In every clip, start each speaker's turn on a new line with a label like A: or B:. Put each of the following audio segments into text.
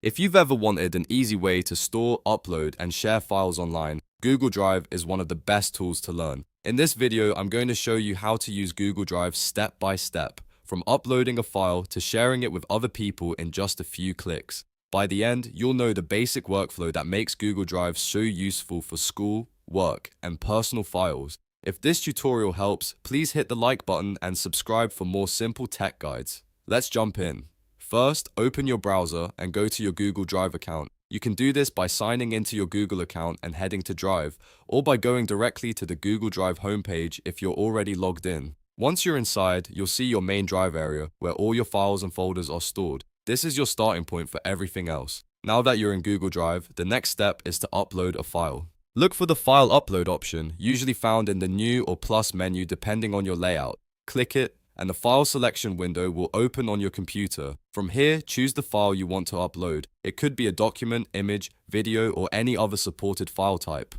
A: If you've ever wanted an easy way to store, upload, and share files online, Google Drive is one of the best tools to learn. In this video, I'm going to show you how to use Google Drive step by step, from uploading a file to sharing it with other people in just a few clicks. By the end, you'll know the basic workflow that makes Google Drive so useful for school, work, and personal files. If this tutorial helps, please hit the like button and subscribe for more simple tech guides. Let's jump in. First, open your browser and go to your Google Drive account. You can do this by signing into your Google account and heading to Drive, or by going directly to the Google Drive homepage if you're already logged in. Once you're inside, you'll see your main Drive area, where all your files and folders are stored. This is your starting point for everything else. Now that you're in Google Drive, the next step is to upload a file. Look for the File Upload option, usually found in the New or Plus menu depending on your layout. Click it, and the file selection window will open on your computer. From here, choose the file you want to upload. It could be a document, image, video, or any other supported file type.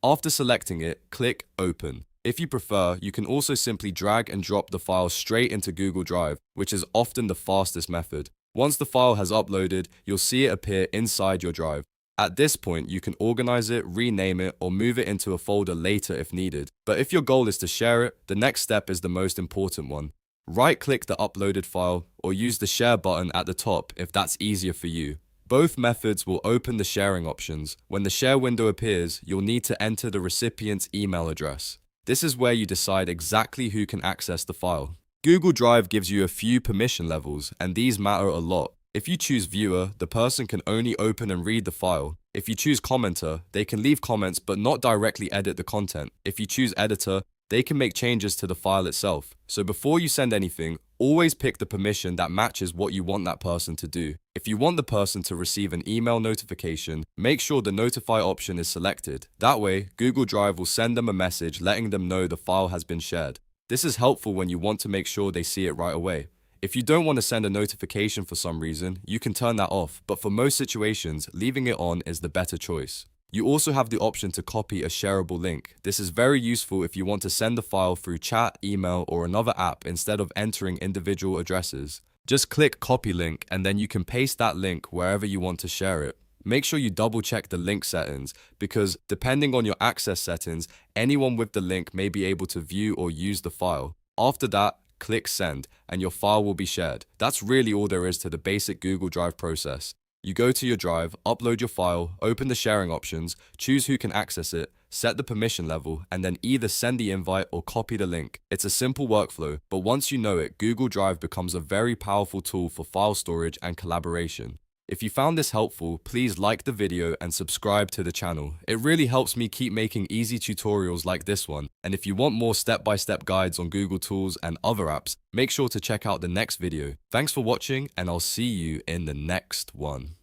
A: After selecting it, click Open. If you prefer, you can also simply drag and drop the file straight into Google Drive, which is often the fastest method. Once the file has uploaded, you'll see it appear inside your drive. At this point, you can organize it, rename it, or move it into a folder later if needed. But if your goal is to share it, the next step is the most important one. Right-click the uploaded file, or use the Share button at the top if that's easier for you. Both methods will open the sharing options. When the share window appears, you'll need to enter the recipient's email address. This is where you decide exactly who can access the file. Google Drive gives you a few permission levels, and these matter a lot. If you choose Viewer, the person can only open and read the file. If you choose Commenter, they can leave comments but not directly edit the content. If you choose Editor, they can make changes to the file itself. So before you send anything, always pick the permission that matches what you want that person to do. If you want the person to receive an email notification, make sure the Notify option is selected. That way, Google Drive will send them a message letting them know the file has been shared. This is helpful when you want to make sure they see it right away. If you don't want to send a notification for some reason, you can turn that off, but for most situations, leaving it on is the better choice. You also have the option to copy a shareable link. This is very useful if you want to send the file through chat, email, or another app instead of entering individual addresses. Just click Copy Link and then you can paste that link wherever you want to share it. Make sure you double check the link settings because depending on your access settings, anyone with the link may be able to view or use the file. After that, click Send and your file will be shared. That's really all there is to the basic Google Drive process. You go to your drive, upload your file, open the sharing options, choose who can access it, set the permission level, and then either send the invite or copy the link. It's a simple workflow, but once you know it, Google Drive becomes a very powerful tool for file storage and collaboration. If you found this helpful, please like the video and subscribe to the channel. It really helps me keep making easy tutorials like this one. And if you want more step-by-step guides on Google Tools and other apps, make sure to check out the next video. Thanks for watching, and I'll see you in the next one.